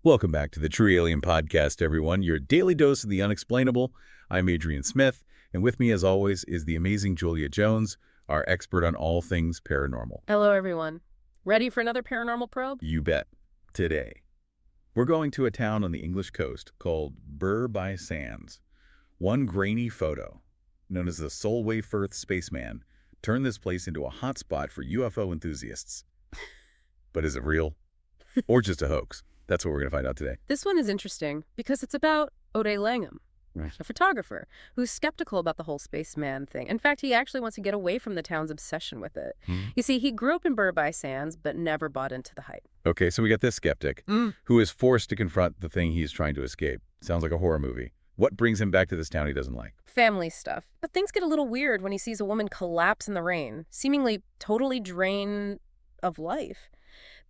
Welcome back to the True Alien Podcast, everyone. Your daily dose of the unexplainable. I'm Adrian Smith, and with me, as always, is the amazing Julia Jones, our expert on all things paranormal. Hello, everyone. Ready for another paranormal probe? You bet. Today, we're going to a town on the English coast called Burgh by Sands. One grainy photo, known as the Solway Firth Spaceman, turned this place into a hotspot for UFO enthusiasts. But is it real? Or just a hoax? That's what we're going to find out today. This one is interesting because it's about Odei Langham, a photographer who's skeptical about the whole spaceman thing. In fact, he actually wants to get away from the town's obsession with it. You see, he grew up in Burgh by Sands, but never bought into the hype. Okay, so we got this skeptic who is forced to confront the thing he's trying to escape. Sounds like a horror movie. What brings him back to this town he doesn't like? Family stuff. But things get a little weird when he sees a woman collapse in the rain, seemingly totally drained of life.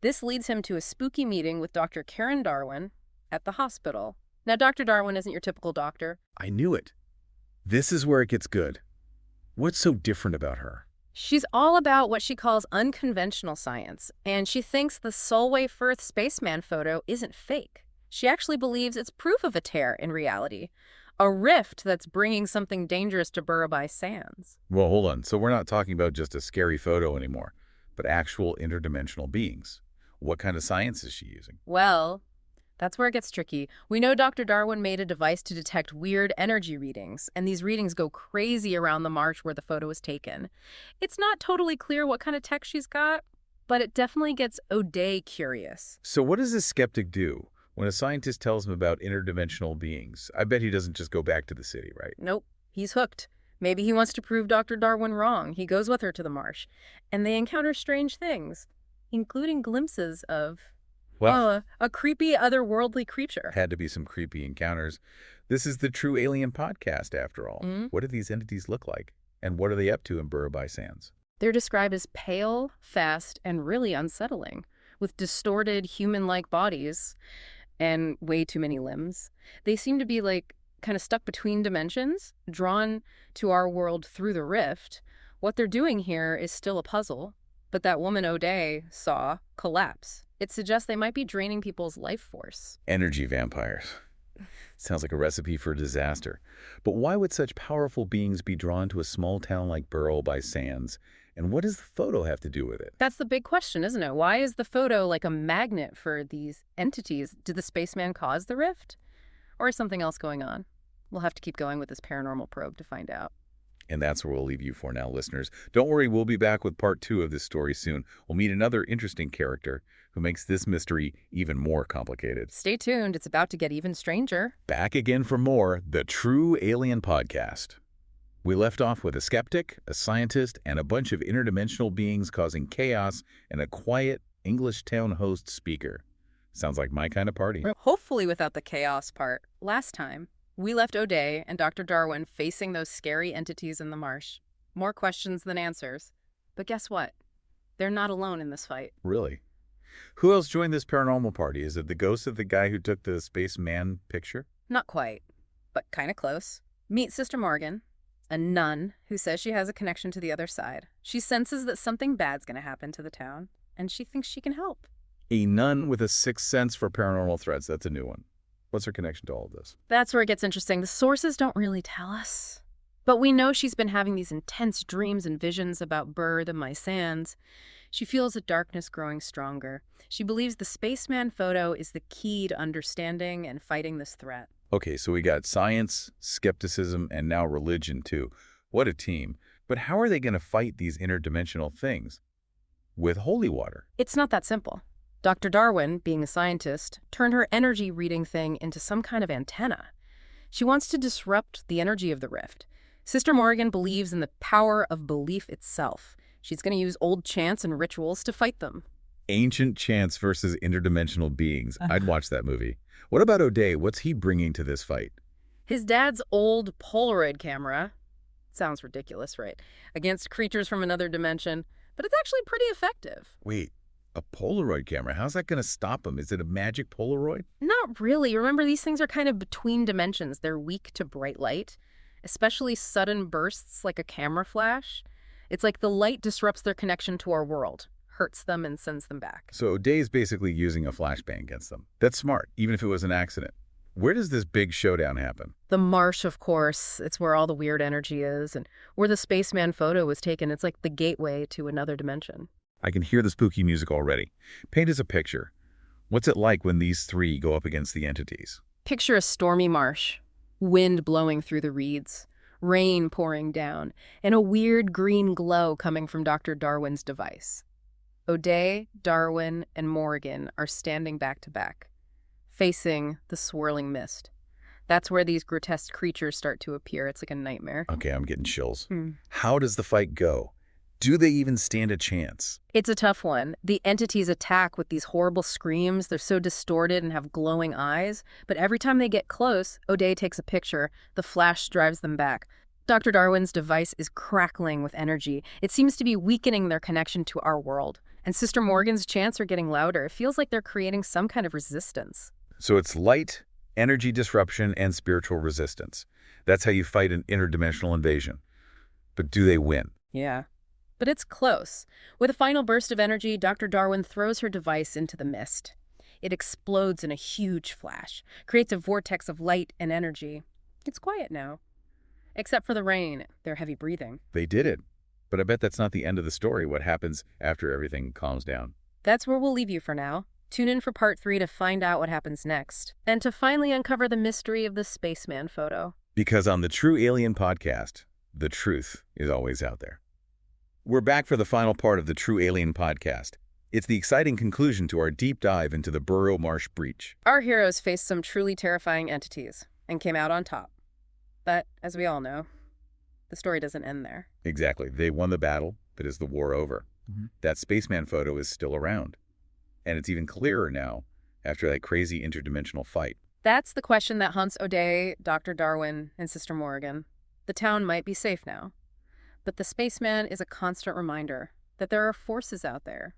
This leads him to a spooky meeting with Dr. Karen Darwin at the hospital. Now, Dr. Darwin isn't your typical doctor. I knew it. This is where it gets good. What's so different about her? She's all about what she calls unconventional science, and she thinks the Solway Firth Spaceman photo isn't fake. She actually believes it's proof of a tear in reality, a rift that's bringing something dangerous to Burgh by Sands. Well, hold on. So we're not talking about just a scary photo anymore, but actual interdimensional beings. What kind of science is she using? Well, that's where it gets tricky. We know Dr. Darwin made a device to detect weird energy readings, and these readings go crazy around the marsh where the photo was taken. It's not totally clear what kind of tech she's got, but it definitely gets Odei curious. So what does this skeptic do when a scientist tells him about interdimensional beings? I bet he doesn't just go back to the city, right? Nope, he's hooked. Maybe he wants to prove Dr. Darwin wrong. He goes with her to the marsh, and they encounter strange things, including glimpses of, a creepy, otherworldly creature. Had to be some creepy encounters. This is the True Alien Podcast, after all. What do these entities look like? And what are they up to in Burgh by Sands? They're described as pale, fast, and really unsettling, with distorted human-like bodies and way too many limbs. They seem to be kind of stuck between dimensions, drawn to our world through the rift. What they're doing here is still a puzzle. But that woman Odei saw collapse. It suggests they might be draining people's life force. Energy vampires. Sounds like a recipe for disaster. But why would such powerful beings be drawn to a small town like Burgh by Sands? And what does the photo have to do with it? That's the big question, isn't it? Why is the photo like a magnet for these entities? Did the spaceman cause the rift? Or is something else going on? We'll have to keep going with this paranormal probe to find out. And that's where we'll leave you for now, listeners. Don't worry, we'll be back with part 2 of this story soon. We'll meet another interesting character who makes this mystery even more complicated. Stay tuned. It's about to get even stranger. Back again for more, the True Alien Podcast. We left off with a skeptic, a scientist, and a bunch of interdimensional beings causing chaos and a quiet English town host speaker. Sounds like my kind of party. Hopefully without the chaos part. Last time, we left Odei and Dr. Darwin facing those scary entities in the marsh. More questions than answers. But guess what? They're not alone in this fight. Really? Who else joined this paranormal party? Is it the ghost of the guy who took the spaceman picture? Not quite, but kind of close. Meet Sister Morgan, a nun who says she has a connection to the other side. She senses that something bad's going to happen to the town, and she thinks she can help. A nun with a sixth sense for paranormal threats. That's a new one. What's her connection to all of this? That's where it gets interesting. The sources don't really tell us. But we know she's been having these intense dreams and visions about Burgh and my sands. She feels the darkness growing stronger. She believes the spaceman photo is the key to understanding and fighting this threat. Okay, so we got science, skepticism, and now religion too. What a team. But how are they going to fight these interdimensional things? With holy water? It's not that simple. Dr. Darwin, being a scientist, turned her energy reading thing into some kind of antenna. She wants to disrupt the energy of the rift. Sister Morgan believes in the power of belief itself. She's going to use old chants and rituals to fight them. Ancient chants versus interdimensional beings. I'd watch that movie. What about Odei? What's he bringing to this fight? His dad's old Polaroid camera. Sounds ridiculous, right? Against creatures from another dimension. But it's actually pretty effective. Wait. A Polaroid camera? How's that going to stop him? Is it a magic Polaroid? Not really. Remember, these things are kind of between dimensions. They're weak to bright light, especially sudden bursts like a camera flash. It's like the light disrupts their connection to our world. hurts them and sends them back. So Odei is basically using a flashbang against them. That's smart, even if it was an accident. Where does this big showdown happen? The marsh, of course, it's where all the weird energy is, and where the spaceman photo was taken, it's like the gateway to another dimension. I can hear the spooky music already. Paint us a picture. What's it like when these three go up against the entities? Picture a stormy marsh, wind blowing through the reeds, rain pouring down, and a weird green glow coming from Dr. Darwin's device. Odei, Darwin, and Morgan are standing back to back, facing the swirling mist. That's where these grotesque creatures start to appear. It's like a nightmare. Okay, I'm getting chills. How does the fight go? Do they even stand a chance? It's a tough one. The entities attack with these horrible screams. They're so distorted and have glowing eyes. But every time they get close, Odei takes a picture. The flash drives them back. Dr. Darwin's device is crackling with energy. It seems to be weakening their connection to our world. And Sister Morgan's chants are getting louder. It feels like they're creating some kind of resistance. So it's light, energy disruption, and spiritual resistance. That's how you fight an interdimensional invasion. But do they win? Yeah. But it's close. With a final burst of energy, Dr. Darwin throws her device into the mist. It explodes in a huge flash, creates a vortex of light and energy. It's quiet now. Except for the rain, their heavy breathing. They did it. But I bet that's not the end of the story. What happens after everything calms down? That's where we'll leave you for now. Tune in for part 3 to find out what happens next, and to finally uncover the mystery of the spaceman photo. Because on the True Alien Podcast, the truth is always out there. We're back for the final part of the True Alien Podcast. It's the exciting conclusion to our deep dive into the Burgh Marsh breach. Our heroes faced some truly terrifying entities and came out on top. But, as we all know, the story doesn't end there. Exactly. They won the battle, but is the war over? That spaceman photo is still around. And it's even clearer now after that crazy interdimensional fight. That's the question that haunts Odei, Dr. Darwin, and Sister Morgan. The town might be safe now, but the spaceman is a constant reminder that there are forces out there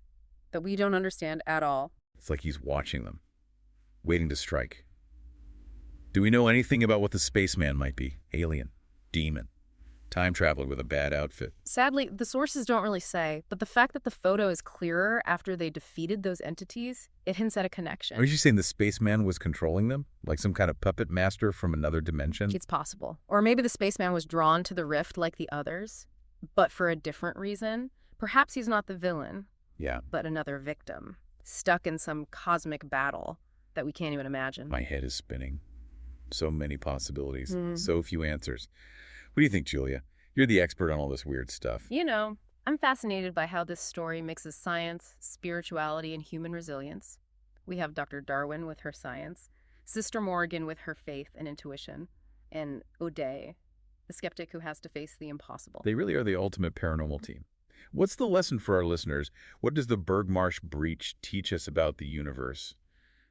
that we don't understand at all. It's like he's watching them, waiting to strike. Do we know anything about what the spaceman might be? Alien, demon, time traveler with a bad outfit? Sadly, the sources don't really say, but the fact that the photo is clearer after they defeated those entities, it hints at a connection. Are you saying the spaceman was controlling them? Like some kind of puppet master from another dimension? It's possible. Or maybe the spaceman was drawn to the rift like the others, but for a different reason. Perhaps he's not the villain, but another victim, stuck in some cosmic battle that we can't even imagine. My head is spinning. So many possibilities, so few answers. What do you think, Julia? You're the expert on all this weird stuff. You know, I'm fascinated by how this story mixes science, spirituality, and human resilience. We have Dr. Darwin with her science, Sister Morgan with her faith and intuition, and Odei, the skeptic who has to face the impossible. They really are the ultimate paranormal team. What's the lesson for our listeners? What does the Burgh Marsh breach teach us about the universe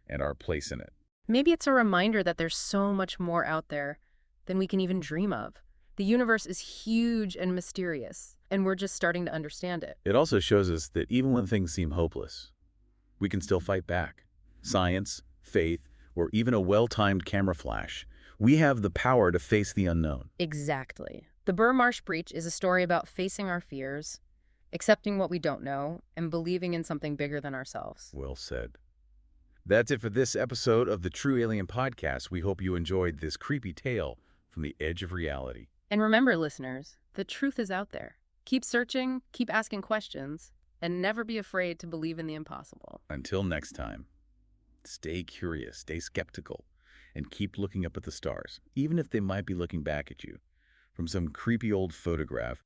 and our place in it? Maybe it's a reminder that there's so much more out there than we can even dream of. The universe is huge and mysterious, and we're just starting to understand it. It also shows us that even when things seem hopeless, we can still fight back. Science, faith, or even a well-timed camera flash, we have the power to face the unknown. Exactly. The Burgh Marsh breach is a story about facing our fears, accepting what we don't know, and believing in something bigger than ourselves. Well said. That's it for this episode of the True Alien Podcast. We hope you enjoyed this creepy tale from the edge of reality. And remember, listeners, the truth is out there. Keep searching, keep asking questions, and never be afraid to believe in the impossible. Until next time, stay curious, stay skeptical, and keep looking up at the stars, even if they might be looking back at you from some creepy old photograph